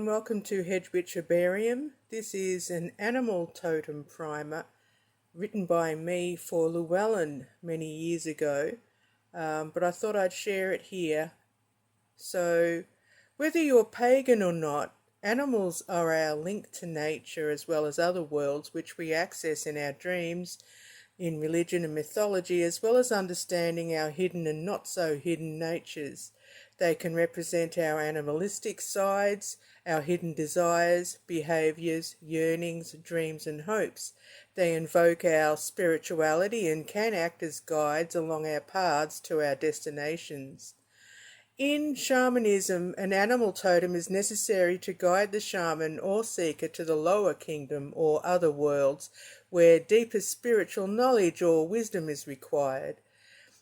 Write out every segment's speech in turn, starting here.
and welcome to Hedgewitch Herbarium. This is an animal totem primer written by me for Llewellyn many years ago, but I thought I'd share it here. So, whether you're pagan or not, animals are our link to nature as well as other worlds which we access in our dreams, in religion and mythology, as well as understanding our hidden and not so hidden natures. They can represent our animalistic sides, our hidden desires, behaviours, yearnings, dreams and hopes. They invoke our spirituality and can act as guides along our paths to our destinations. In shamanism, an animal totem is necessary to guide the shaman or seeker to the lower kingdom or other worlds where deeper spiritual knowledge or wisdom is required.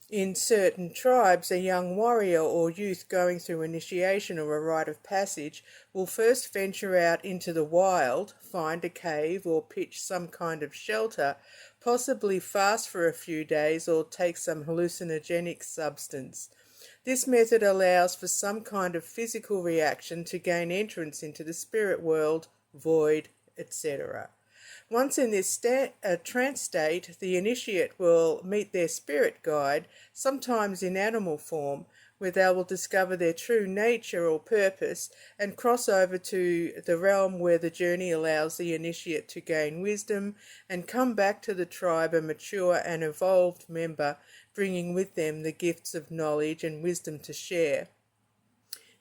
In certain tribes, a young warrior or youth going through initiation or a rite of passage will first venture out into the wild, find a cave or pitch some kind of shelter, possibly fast for a few days or take some hallucinogenic substance. This method allows for some kind of physical reaction to gain entrance into the spirit world, void, etc. Once in this trance state, the initiate will meet their spirit guide, sometimes in animal form, where they will discover their true nature or purpose and cross over to the realm where the journey allows the initiate to gain wisdom and come back to the tribe a mature and evolved member, bringing with them the gifts of knowledge and wisdom to share.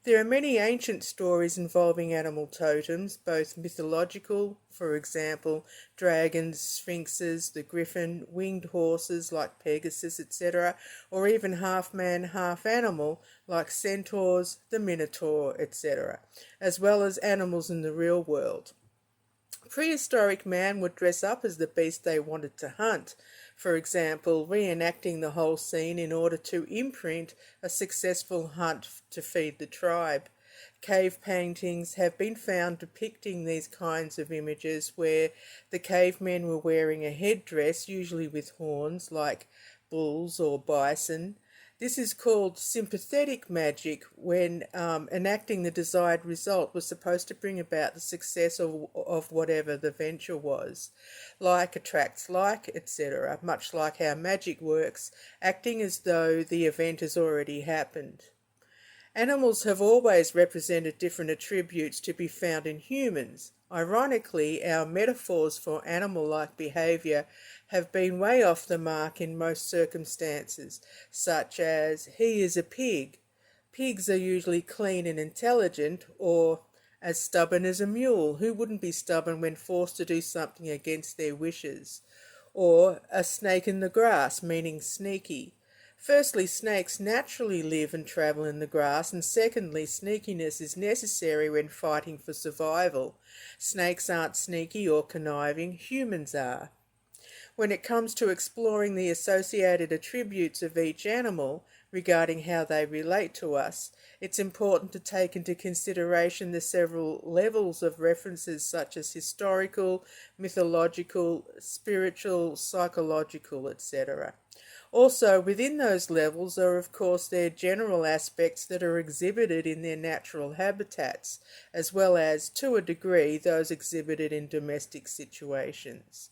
There are many ancient stories involving animal totems, both mythological, for example, dragons, sphinxes, the griffin, winged horses like Pegasus, etc., or even half-man, half-animal like centaurs, the minotaur, etc., as well as animals in the real world. Prehistoric man would dress up as the beast they wanted to hunt, for example, reenacting the whole scene in order to imprint a successful hunt to feed the tribe. Cave paintings have been found depicting these kinds of images where the cavemen were wearing a headdress, usually with horns like bulls or bison. This is called sympathetic magic, when enacting the desired result was supposed to bring about the success of whatever the venture was. Like attracts like, etc., much like how magic works, acting as though the event has already happened. Animals have always represented different attributes to be found in humans. Ironically, our metaphors for animal-like behaviour have been way off the mark in most circumstances, such as, he is a pig. Pigs are usually clean and intelligent, or as stubborn as a mule. Who wouldn't be stubborn when forced to do something against their wishes? Or a snake in the grass, meaning sneaky. Firstly, snakes naturally live and travel in the grass, and secondly, sneakiness is necessary when fighting for survival. Snakes aren't sneaky or conniving, humans are. When it comes to exploring the associated attributes of each animal regarding how they relate to us, it's important to take into consideration the several levels of references such as historical, mythological, spiritual, psychological, etc. Also, within those levels are, of course, their general aspects that are exhibited in their natural habitats, as well as, to a degree, those exhibited in domestic situations.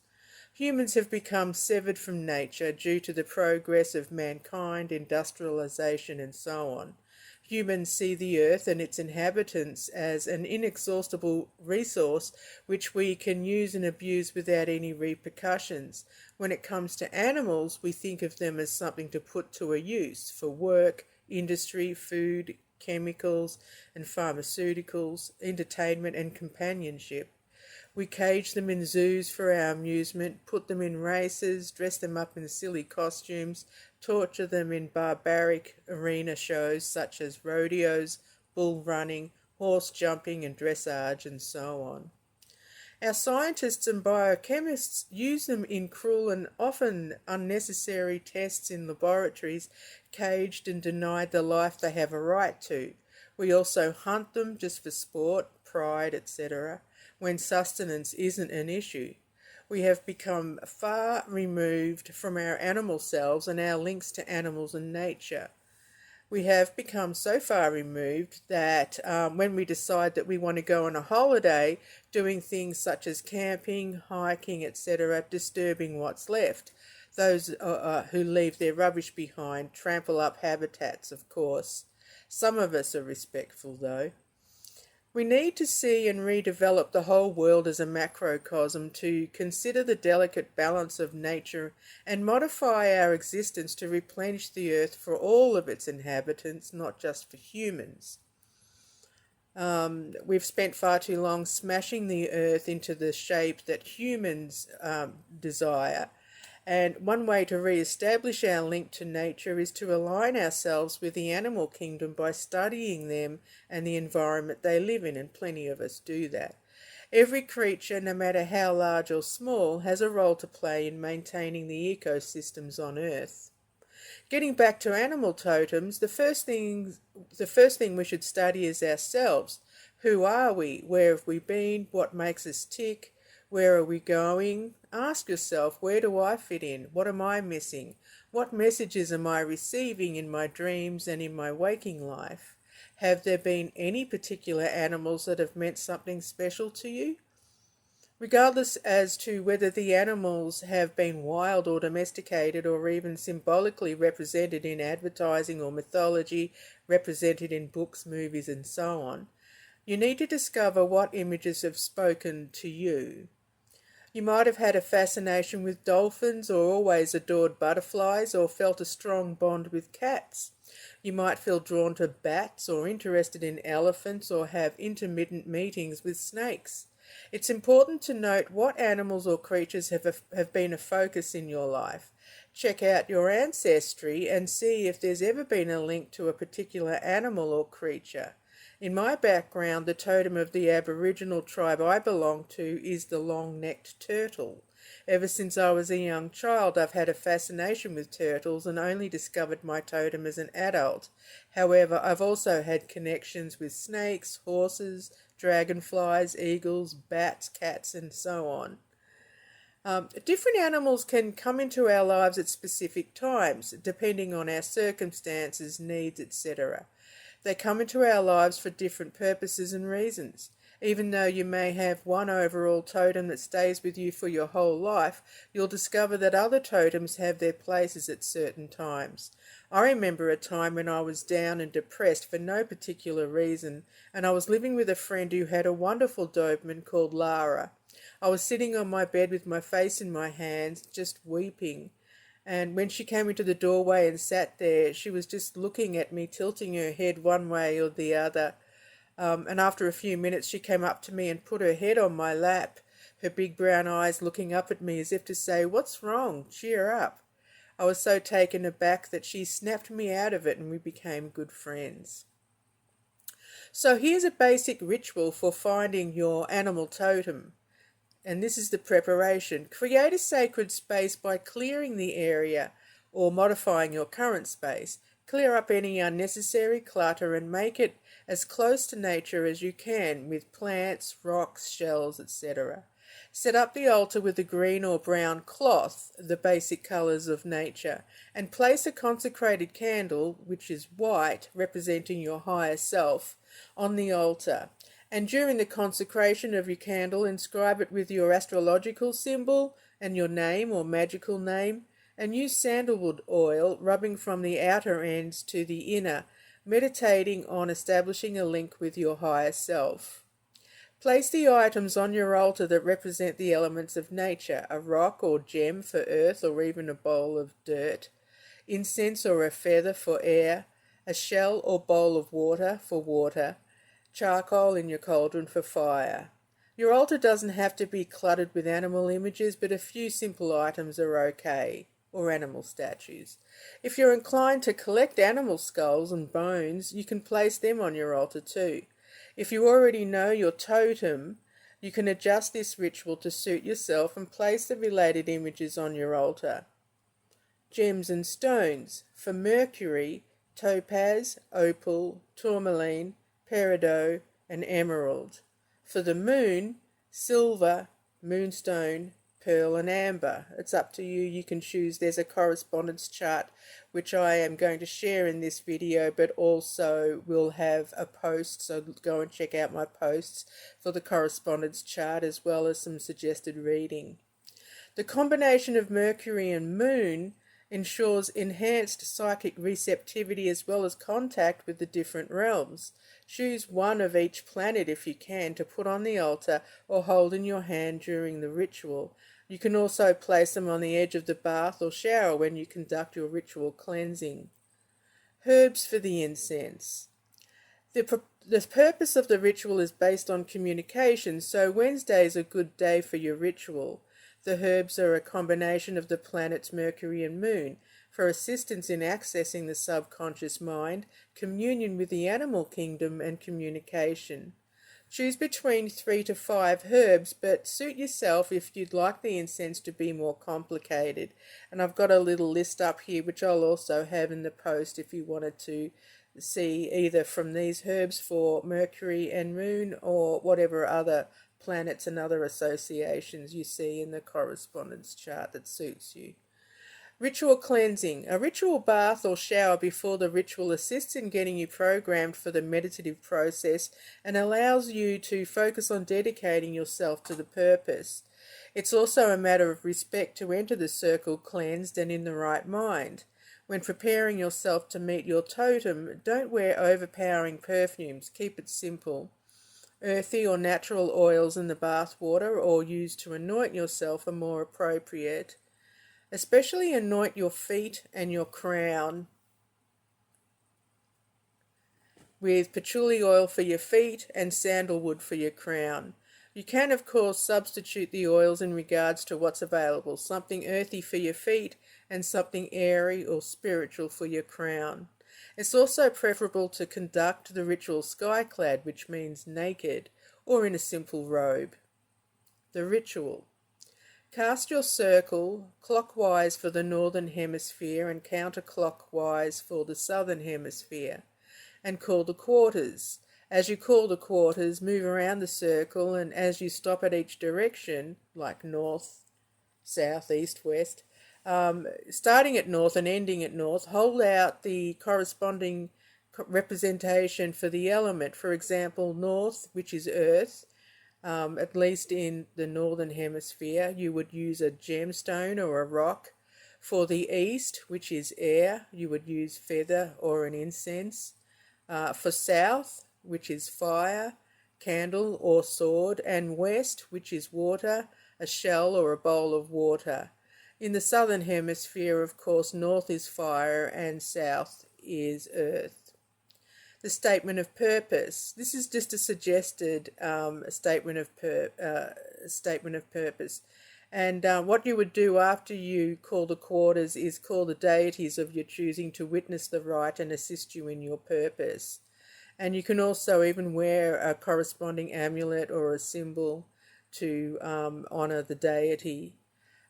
Humans have become severed from nature due to the progress of mankind, industrialization, and so on. Humans see the earth and its inhabitants as an inexhaustible resource which we can use and abuse without any repercussions. When it comes to animals, we think of them as something to put to a use for work, industry, food, chemicals and pharmaceuticals, entertainment and companionship. We cage them in zoos for our amusement, put them in races, dress them up in silly costumes, torture them in barbaric arena shows such as rodeos, bull running, horse jumping and dressage and so on. Our scientists and biochemists use them in cruel and often unnecessary tests in laboratories, caged and denied the life they have a right to. We also hunt them just for sport, pride, etc., when sustenance isn't an issue. We have become far removed from our animal selves and our links to animals and nature. We have become so far removed that when we decide that we want to go on a holiday, doing things such as camping, hiking, etc., disturbing what's left. Those who leave their rubbish behind trample up habitats, of course. Some of us are respectful, though. We need to see and redevelop the whole world as a macrocosm to consider the delicate balance of nature and modify our existence to replenish the earth for all of its inhabitants, not just for humans. We've spent far too long smashing the earth into the shape that humans desire. And one way to re-establish our link to nature is to align ourselves with the animal kingdom by studying them and the environment they live in, and plenty of us do that. Every creature, no matter how large or small, has a role to play in maintaining the ecosystems on Earth. Getting back to animal totems, the first thing we should study is ourselves. Who are we? Where have we been? What makes us tick? Where are we going? Ask yourself, where do I fit in? What am I missing? What messages am I receiving in my dreams and in my waking life? Have there been any particular animals that have meant something special to you? Regardless as to whether the animals have been wild or domesticated or even symbolically represented in advertising or mythology, represented in books, movies, and so on, you need to discover what images have spoken to you. You might have had a fascination with dolphins or always adored butterflies or felt a strong bond with cats. You might feel drawn to bats or interested in elephants or have intermittent meetings with snakes. It's important to note what animals or creatures have been a focus in your life. Check out your ancestry and see if there's ever been a link to a particular animal or creature. In my background, the totem of the Aboriginal tribe I belong to is the long-necked turtle. Ever since I was a young child, I've had a fascination with turtles and only discovered my totem as an adult. However, I've also had connections with snakes, horses, dragonflies, eagles, bats, cats, and so on. Different animals can come into our lives at specific times, depending on our circumstances, needs, etc. They come into our lives for different purposes and reasons. Even though you may have one overall totem that stays with you for your whole life, you'll discover that other totems have their places at certain times. I remember a time when I was down and depressed for no particular reason, and I was living with a friend who had a wonderful Doberman called Lara. I was sitting on my bed with my face in my hands, just weeping. And when she came into the doorway and sat there, she was just looking at me, tilting her head one way or the other. And after a few minutes, she came up to me and put her head on my lap, her big brown eyes looking up at me as if to say, "What's wrong? Cheer up." I was so taken aback that she snapped me out of it and we became good friends. So here's a basic ritual for finding your animal totem. And this is the preparation. Create a sacred space by clearing the area or modifying your current space. Clear up any unnecessary clutter and make it as close to nature as you can with plants, rocks, shells, etc. Set up the altar with a green or brown cloth, the basic colours of nature, and place a consecrated candle, which is white, representing your higher self, on the altar. And during the consecration of your candle, inscribe it with your astrological symbol and your name or magical name, and use sandalwood oil, rubbing from the outer ends to the inner, meditating on establishing a link with your higher self. Place the items on your altar that represent the elements of nature, a rock or gem for earth or even a bowl of dirt, incense or a feather for air, a shell or bowl of water for water, charcoal in your cauldron for fire. Your altar doesn't have to be cluttered with animal images, but a few simple items are okay, or animal statues. If you're inclined to collect animal skulls and bones, you can place them on your altar too. If you already know your totem, you can adjust this ritual to suit yourself and place the related images on your altar. Gems and stones. For Mercury, topaz, opal, tourmaline, peridot, and emerald. For the moon, silver, moonstone, pearl and amber. It's up to you. You can choose. There's a correspondence chart which I am going to share in this video, but also will have a post, so go and check out my posts for the correspondence chart as well as some suggested reading. The combination of Mercury and Moon ensures enhanced psychic receptivity as well as contact with the different realms. Choose one of each planet if you can to put on the altar or hold in your hand during the ritual. You can also place them on the edge of the bath or shower when you conduct your ritual cleansing. Herbs for the incense. The purpose of the ritual is based on communication, so Wednesday is a good day for your ritual. The herbs are a combination of the planets Mercury and Moon for assistance in accessing the subconscious mind, communion with the animal kingdom, and communication. Choose between 3 to 5 herbs, but suit yourself if you'd like the incense to be more complicated. And I've got a little list up here which I'll also have in the post if you wanted to see either from these herbs for Mercury and Moon or whatever other planets and other associations you see in the correspondence chart that suits you. Ritual cleansing. A ritual bath or shower before the ritual assists in getting you programmed for the meditative process and allows you to focus on dedicating yourself to the purpose. It's also a matter of respect to enter the circle cleansed and in the right mind. When preparing yourself to meet your totem, don't wear overpowering perfumes. Keep it simple. Earthy or natural oils in the bath water or used to anoint yourself are more appropriate. Especially anoint your feet and your crown with patchouli oil for your feet and sandalwood for your crown. You can, of course, substitute the oils in regards to what's available, something earthy for your feet and something airy or spiritual for your crown. It's also preferable to conduct the ritual sky-clad, which means naked, or in a simple robe. The ritual. Cast your circle clockwise for the northern hemisphere and counterclockwise for the southern hemisphere, and call the quarters. As you call the quarters, move around the circle, and as you stop at each direction, like north, south, east, west, starting at north and ending at north, hold out the corresponding representation for the element. For example, north, which is earth, at least in the northern hemisphere, you would use a gemstone or a rock. For the east, which is air, you would use feather or an incense. For south, which is fire, candle or sword, and west, which is water, a shell or a bowl of water. In the southern hemisphere, of course, north is fire and south is earth. The statement of purpose. This is just a suggested statement of purpose. And what you would do after you call the quarters is call the deities of your choosing to witness the rite and assist you in your purpose. And you can also even wear a corresponding amulet or a symbol to honour the deity.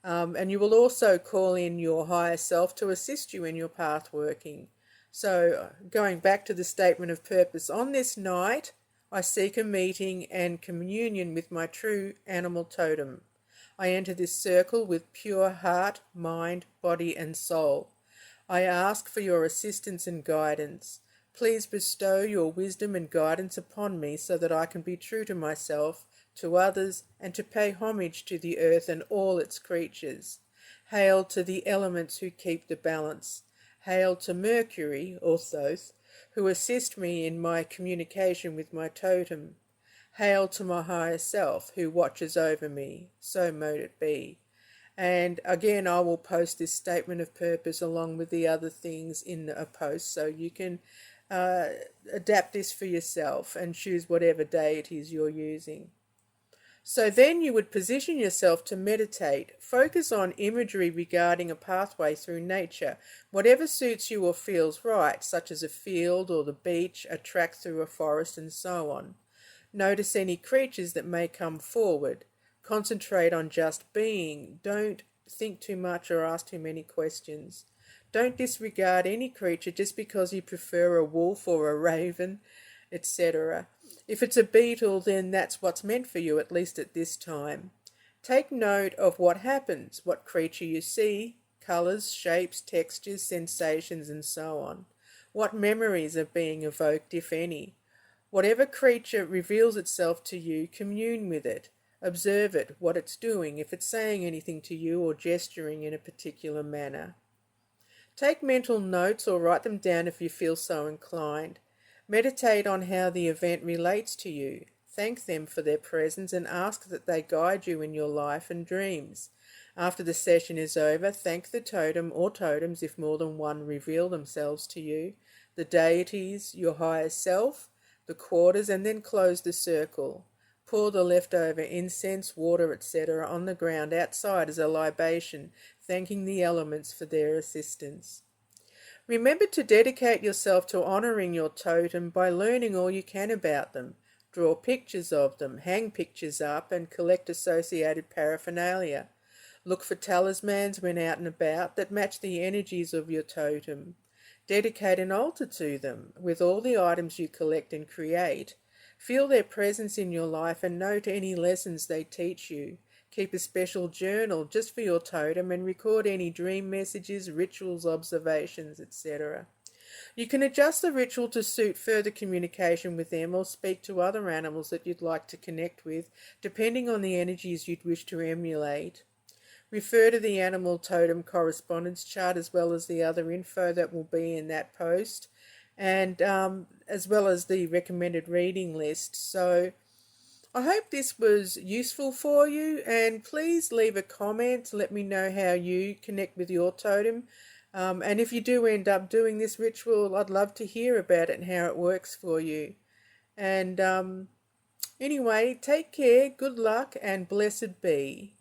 And you will also call in your higher self to assist you in your path working. So going back to the statement of purpose, on this night I seek a meeting and communion with my true animal totem. I enter this circle with pure heart, mind, body and soul. I ask for your assistance and guidance. Please bestow your wisdom and guidance upon me so that I can be true to myself, to others, and to pay homage to the earth and all its creatures. Hail to the elements who keep the balance. Hail to Mercury, or Thoth, who assist me in my communication with my totem. Hail to my higher self, who watches over me. So mote it be. And again, I will post this statement of purpose along with the other things in a post, so you can adapt this for yourself and choose whatever deities you're using. So then you would position yourself to meditate. Focus on imagery regarding a pathway through nature, whatever suits you or feels right, such as a field or the beach, a track through a forest, and so on. Notice any creatures that may come forward. Concentrate on just being. Don't think too much or ask too many questions. Don't disregard any creature just because you prefer a wolf or a raven, etc. If it's a beetle, then that's what's meant for you, at least at this time. Take note of what happens, what creature you see, colours, shapes, textures, sensations, and so on. What memories are being evoked, if any. Whatever creature reveals itself to you, commune with it. Observe it, what it's doing, if it's saying anything to you or gesturing in a particular manner. Take mental notes or write them down if you feel so inclined. Meditate on how the event relates to you. Thank them for their presence and ask that they guide you in your life and dreams. After the session is over, thank the totem or totems if more than one reveal themselves to you, the deities, your higher self, the quarters, and then close the circle. Pour the leftover incense, water, etc. on the ground outside as a libation, thanking the elements for their assistance. Remember to dedicate yourself to honouring your totem by learning all you can about them. Draw pictures of them, hang pictures up, and collect associated paraphernalia. Look for talismans when out and about that match the energies of your totem. Dedicate an altar to them with all the items you collect and create. Feel their presence in your life and note any lessons they teach you. Keep a special journal just for your totem and record any dream messages, rituals, observations, etc. You can adjust the ritual to suit further communication with them or speak to other animals that you'd like to connect with, depending on the energies you'd wish to emulate. Refer to the animal totem correspondence chart as well as the other info that will be in that post, and as well as the recommended reading list. So I hope this was useful for you, and please leave a comment. Let me know how you connect with your totem. And if you do end up doing this ritual, I'd love to hear about it and how it works for you. And anyway, take care, good luck, and blessed be.